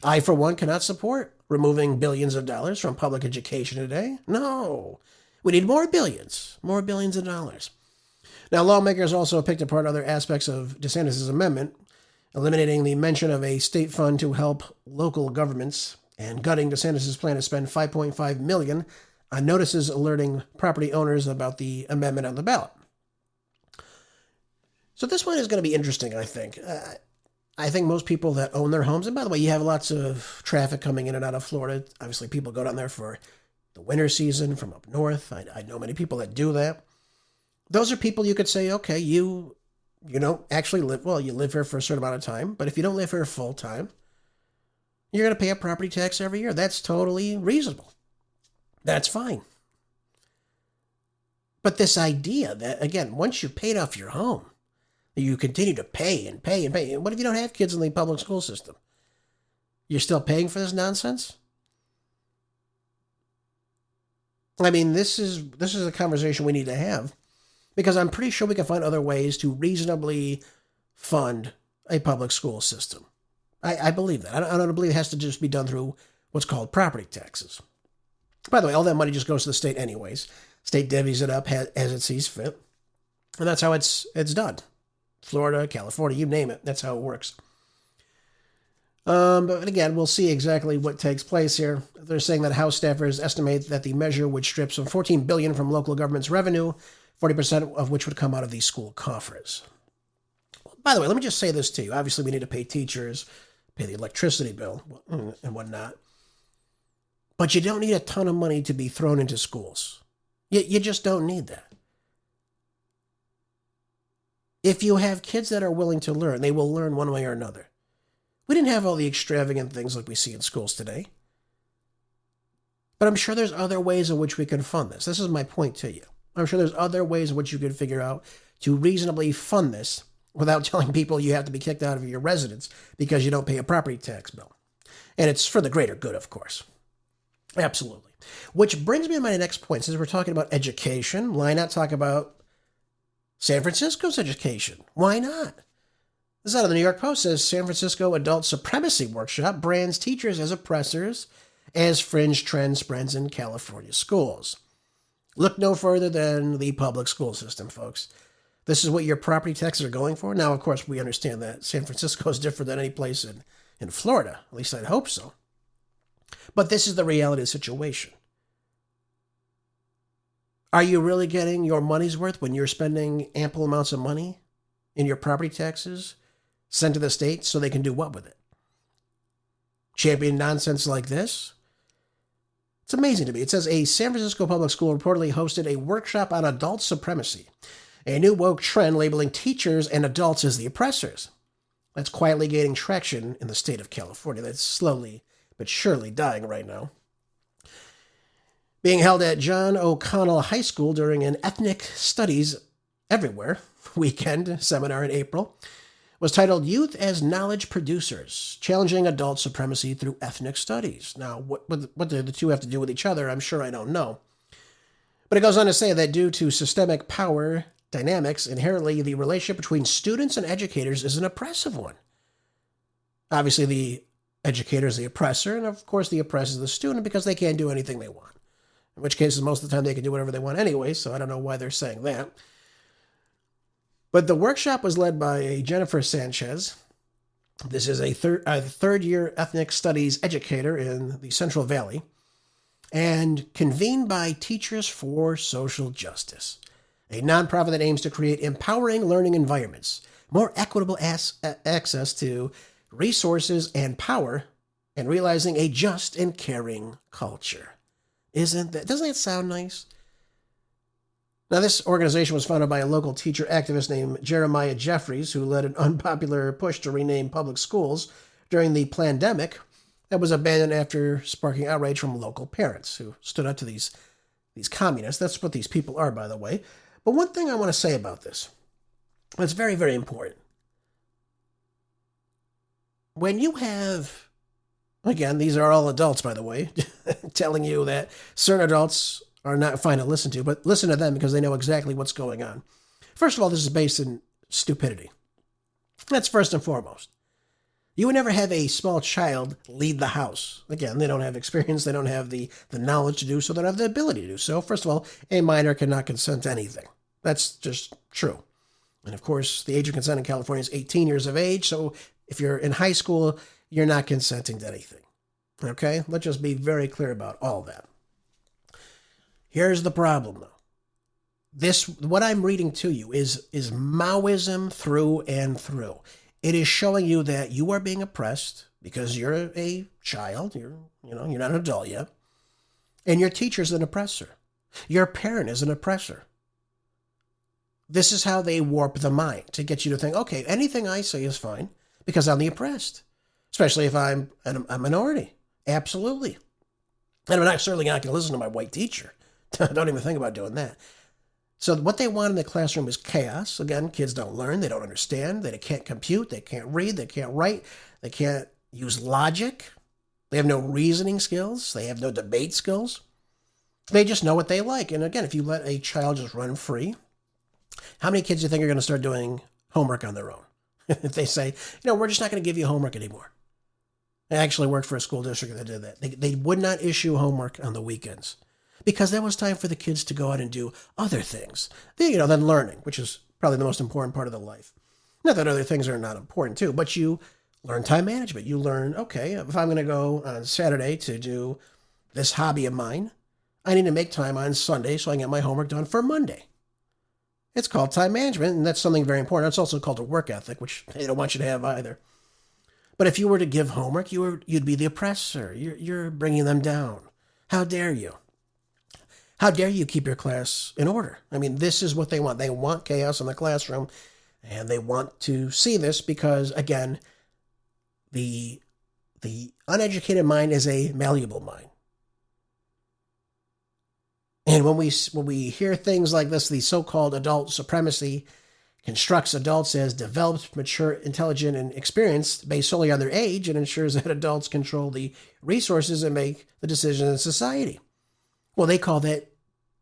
I, for one, cannot support removing billions of dollars from public education today. No, we need more billions of dollars. Now, lawmakers also picked apart other aspects of DeSantis' amendment, eliminating the mention of a state fund to help local governments and gutting DeSantis' plan to spend $5.5 million on notices alerting property owners about the amendment on the ballot. So this one is going to be interesting, I think. I think most people that own their homes, and by the way, you have lots of traffic coming in and out of Florida. Obviously, people go down there for the winter season from up north. I know many people that do that. Those are people you could say, okay, you actually live, well, you live here for a certain amount of time, but if you don't live here full time, you're going to pay a property tax every year. That's totally reasonable. That's fine. But this idea that, again, once you've paid off your home, you continue to pay and pay and pay. And what if you don't have kids in the public school system? You're still paying for this nonsense? I mean, this is a conversation we need to have, because I'm pretty sure we can find other ways to reasonably fund a public school system. I believe that. I don't believe it has to just be done through what's called property taxes. By the way, all that money just goes to the state anyways. State divvies it up as it sees fit. And that's how it's done. Florida, California, you name it. That's how it works. But again, we'll see exactly what takes place here. They're saying that House staffers estimate that the measure would strip some $14 billion from local government's revenue, 40% of which would come out of the school coffers. By the way, let me just say this to you. Obviously, we need to pay teachers, pay the electricity bill, and whatnot. But you don't need a ton of money to be thrown into schools. You just don't need that. If you have kids that are willing to learn, they will learn one way or another. We didn't have all the extravagant things like we see in schools today. But I'm sure there's other ways in which we can fund this. This is my point to you. I'm sure there's other ways in which you can figure out to reasonably fund this without telling people you have to be kicked out of your residence because you don't pay a property tax bill. And it's for the greater good, of course. Absolutely. Which brings me to my next point. Since we're talking about education, why not talk about San Francisco's education? Why not? This is out of the New York Post. Says San Francisco Adult Supremacy Workshop brands teachers as oppressors as fringe trend spreads in California schools. Look no further than the public school system, folks. This is what your property taxes are going for. Now, of course, we understand that San Francisco is different than any place in Florida. At least I'd hope so. But this is the reality of the situation. Are you really getting your money's worth when you're spending ample amounts of money in your property taxes sent to the state so they can do what with it? Champion nonsense like this? It's amazing to me. It says a San Francisco public school reportedly hosted a workshop on adult supremacy, a new woke trend labeling teachers and adults as the oppressors. That's quietly gaining traction in the state of California. That's slowly but surely dying right now. Being held at John O'Connell High School during an Ethnic Studies Everywhere weekend seminar in April was titled Youth as Knowledge Producers, Challenging Adult Supremacy Through Ethnic Studies. Now, what do the two have to do with each other? I'm sure I don't know. But it goes on to say that due to systemic power dynamics, inherently the relationship between students and educators is an oppressive one. Obviously, the educator is the oppressor, and of course the oppressor is the student because they can't do anything they want. In which cases, most of the time they can do whatever they want anyway, so I don't know why they're saying that. But the workshop was led by Jennifer Sanchez. This is a third-year ethnic studies educator in the Central Valley, and convened by Teachers for Social Justice, a nonprofit that aims to create empowering learning environments, more equitable access to resources and power, and realizing a just and caring culture. Doesn't that sound nice? Now, this organization was founded by a local teacher activist named Jeremiah Jeffries, who led an unpopular push to rename public schools during the pandemic that was abandoned after sparking outrage from local parents who stood up to these communists. That's what these people are, by the way. But one thing I want to say about this, that's very, very important. When you have, again, these are all adults, by the way, telling you that certain adults are not fine to listen to, but listen to them because they know exactly what's going on. First of all, this is based in stupidity. That's first and foremost. You would never have a small child lead the house. Again, they don't have experience, they don't have the knowledge to do so, they don't have the ability to do so. First of all, a minor cannot consent to anything. That's just true. And of course, the age of consent in California is 18 years of age. So if you're in high school, you're not consenting to anything. Okay? Let's just be very clear about all that. Here's the problem, though. What I'm reading to you is Maoism through and through. It is showing you that you are being oppressed because you're a child. You're not an adult yet. And your teacher's an oppressor. Your parent is an oppressor. This is how they warp the mind to get you to think, okay, anything I say is fine because I'm the oppressed, especially if I'm a minority. Absolutely. And I'm certainly not going to listen to my white teacher. Don't even think about doing that. So what they want in the classroom is chaos. Again, kids don't learn. They don't understand. They can't compute. They can't read. They can't write. They can't use logic. They have no reasoning skills. They have no debate skills. They just know what they like. And again, if you let a child just run free, how many kids do you think are going to start doing homework on their own? If they say, we're just not going to give you homework anymore. I actually worked for a school district that did that. They would not issue homework on the weekends because that was time for the kids to go out and do other things, than learning, which is probably the most important part of their life. Not that other things are not important too, but you learn time management. You learn, okay, if I'm going to go on Saturday to do this hobby of mine, I need to make time on Sunday so I can get my homework done for Monday. It's called time management, and that's something very important. It's also called a work ethic, which they don't want you to have either. But if you were to give homework, you'd be the oppressor. You're bringing them down. How dare you? How dare you keep your class in order? I mean, this is what they want. They want chaos in the classroom, and they want to see this because, again, the uneducated mind is a malleable mind. And when we hear things like this, the so-called adult supremacy constructs adults as developed, mature, intelligent, and experienced based solely on their age and ensures that adults control the resources and make the decisions in society. Well, they call that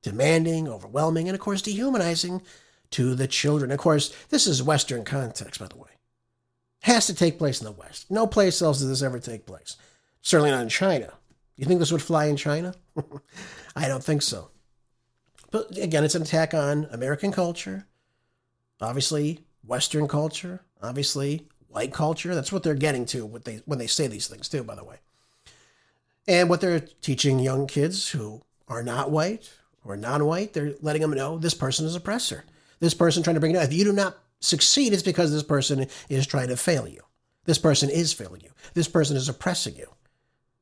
demanding, overwhelming, and of course dehumanizing to the children. Of course, this is Western context, by the way. It has to take place in the West. No place else does this ever take place. Certainly not in China. You think this would fly in China? I don't think so. But again, it's an attack on American culture, obviously Western culture, obviously white culture. That's what they're getting to when they say these things too, by the way. And what they're teaching young kids who are not white or non-white, they're letting them know this person is oppressor. This person trying to bring it down. If you do not succeed, it's because this person is trying to fail you. This person is failing you. This person is oppressing you.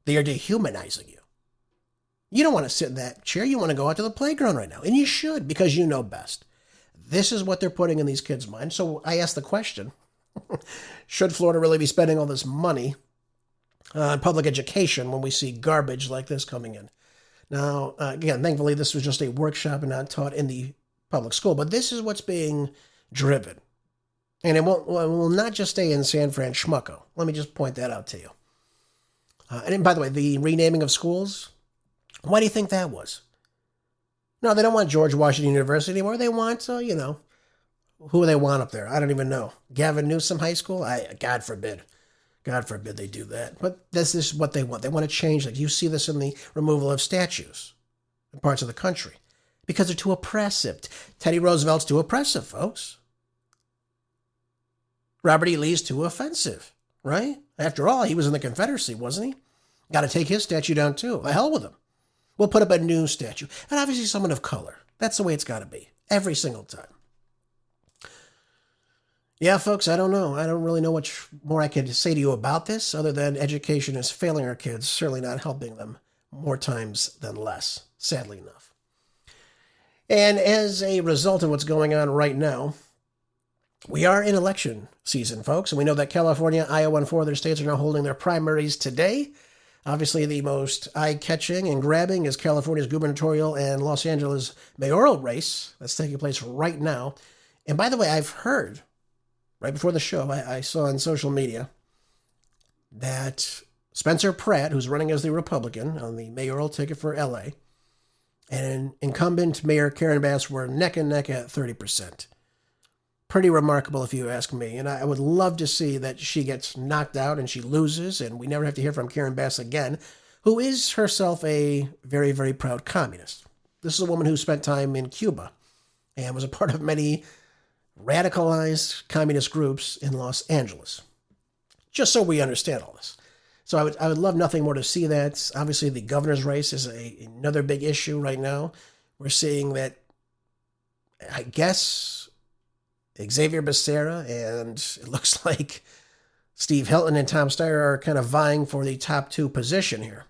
They are dehumanizing you. You don't want to sit in that chair. You want to go out to the playground right now. And you should, because you know best. This is what they're putting in these kids' minds. So I ask the question, should Florida really be spending all this money on public education when we see garbage like this coming in? Now, again, thankfully, this was just a workshop and not taught in the public school. But this is what's being driven. And it will not just stay in San Fran Schmucko. Let me just point that out to you. And by the way, the renaming of schools, why do you think that was? No, they don't want George Washington University anymore. They want, who they want up there. I don't even know. Gavin Newsom High School? God forbid. God forbid they do that. But this is what they want. They want to change. Like you see this in the removal of statues in parts of the country because they're too oppressive. Teddy Roosevelt's too oppressive, folks. Robert E. Lee's too offensive, right? After all, he was in the Confederacy, wasn't he? Got to take his statue down too. The hell with him. We'll put up a new statue. And obviously someone of color. That's the way it's got to be. Every single time. Yeah, folks, I don't know. I don't really know much more I could say to you about this other than education is failing our kids, certainly not helping them more times than less, sadly enough. And as a result of what's going on right now, we are in election season, folks, and we know that California, Iowa, and 4 other states are now holding their primaries today. Obviously, the most eye-catching and grabbing is California's gubernatorial and Los Angeles mayoral race that's taking place right now. And by the way, I've heard, right before the show, I saw on social media that Spencer Pratt, who's running as the Republican on the mayoral ticket for L.A., and incumbent Mayor Karen Bass were neck and neck at 30%. Pretty remarkable, if you ask me. And I would love to see that she gets knocked out and she loses, and we never have to hear from Karen Bass again, who is herself a very, very proud communist. This is a woman who spent time in Cuba and was a part of many radicalized communist groups in Los Angeles. Just so we understand all this. So I would love nothing more to see that. Obviously, the governor's race is another big issue right now. We're seeing that, I guess, Xavier Becerra and it looks like Steve Hilton and Tom Steyer are kind of vying for the top 2 position here.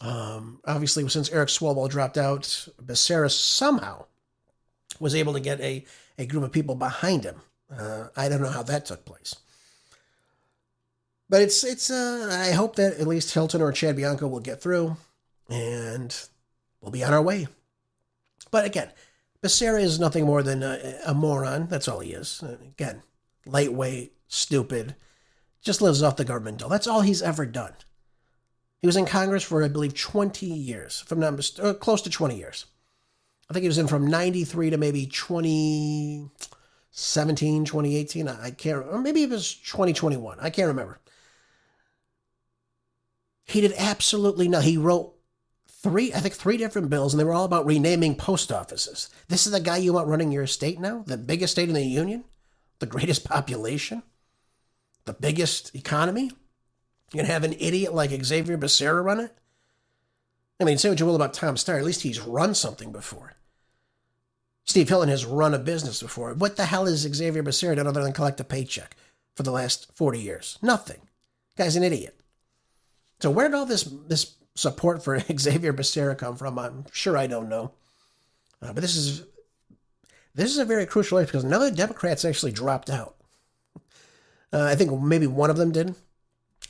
Obviously, since Eric Swalwell dropped out, Becerra somehow was able to get a group of people behind him. I don't know how that took place. But I hope that at least Hilton or Chad Bianco will get through and we'll be on our way. But again, Becerra is nothing more than a moron. That's all he is. Again, lightweight, stupid, just lives off the government dole. That's all he's ever done. He was in Congress for, I believe, 20 years, if I'm not mistaken, close to 20 years. I think he was in from 93 to maybe 2017, 2018. I can't remember. Or maybe it was 2021. I can't remember. He did absolutely nothing. He wrote three different bills, and they were all about renaming post offices. This is the guy you want running your state now? The biggest state in the union? The greatest population? The biggest economy? You're going to have an idiot like Xavier Becerra run it? I mean, say what you will about Tom Steyer, at least he's run something before. Steve Hilton has run a business before. What the hell has Xavier Becerra done other than collect a paycheck for the last 40 years? Nothing. Guy's an idiot. So where did all this support for Xavier Becerra come from? I'm sure I don't know. But this is a very crucial issue because none of the Democrats actually dropped out. I think maybe one of them did.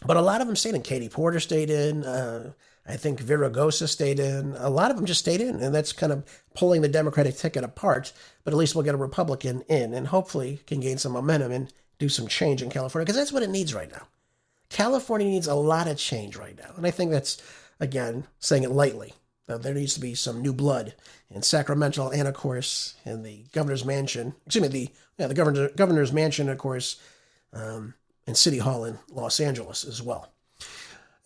But a lot of them stayed in. Katie Porter stayed in. I think Viragosa stayed in. A lot of them just stayed in. And that's kind of pulling the Democratic ticket apart. But at least we'll get a Republican in and hopefully can gain some momentum and do some change in California. Because that's what it needs right now. California needs a lot of change right now. And I think that's, again, saying it lightly. There needs to be some new blood in Sacramento and, of course, in the governor's mansion. Excuse me, the governor's mansion, of course, and City Hall in Los Angeles as well.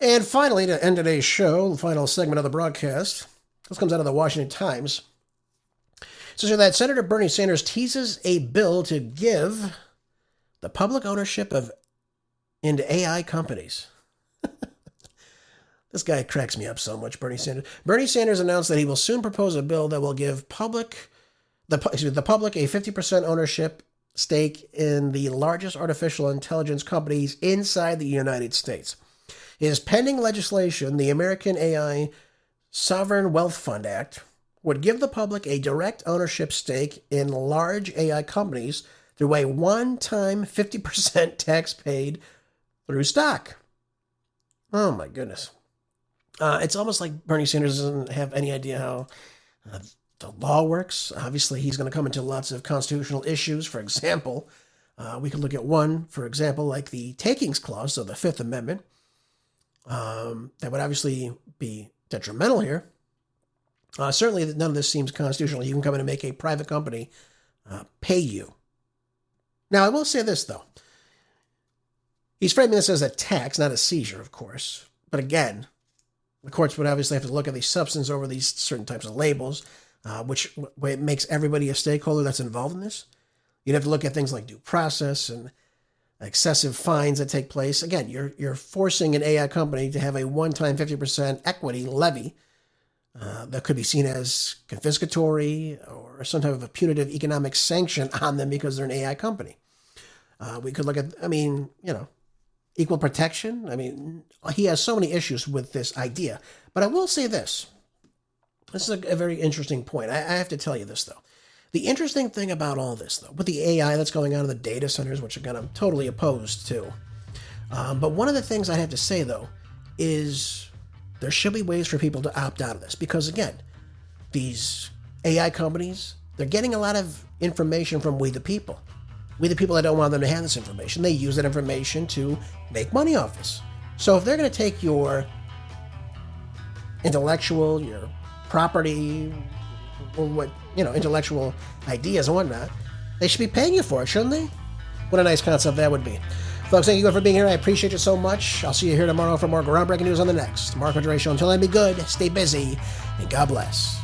And finally, to end today's show, the final segment of the broadcast, this comes out of the Washington Times. It says that Senator Bernie Sanders teases a bill to give the public ownership into AI companies. This guy cracks me up so much, Bernie Sanders. Bernie Sanders announced that he will soon propose a bill that will give the public a 50% ownership stake in the largest artificial intelligence companies inside the United States. His pending legislation, the American AI Sovereign Wealth Fund Act, would give the public a direct ownership stake in large AI companies through a one-time 50% tax paid through stock. Oh my goodness. It's almost like Bernie Sanders doesn't have any idea how the law works. Obviously, he's going to come into lots of constitutional issues. For example, we could look at one, for example, like the takings clause of the Fifth Amendment. That would obviously be detrimental here. Certainly, none of this seems constitutional. You can come in and make a private company pay you. Now, I will say this, though. He's framing this as a tax, not a seizure, of course. But again, the courts would obviously have to look at the substance over these certain types of labels, which makes everybody a stakeholder that's involved in this. You'd have to look at things like due process and excessive fines that take place. Again, you're forcing an AI company to have a one-time 50% equity levy that could be seen as confiscatory or some type of a punitive economic sanction on them because they're an AI company. We could look at, equal protection. He has so many issues with this idea. But I will say this. This is a very interesting point. I have to tell you this, though. The interesting thing about all this, though, with the AI that's going on in the data centers, which again, I'm totally opposed to. But one of the things I have to say, though, is there should be ways for people to opt out of this. Because, again, these AI companies, they're getting a lot of information from we the people. We the people that don't want them to have this information. They use that information to make money off this. So if they're going to take your intellectual, your property, or intellectual ideas and whatnot, they should be paying you for it, shouldn't they? What a nice concept that would be. Folks, thank you for being here. I appreciate you so much. I'll see you here tomorrow for more groundbreaking news on the next Marco Dre Show. Until then, be good, stay busy, and God bless.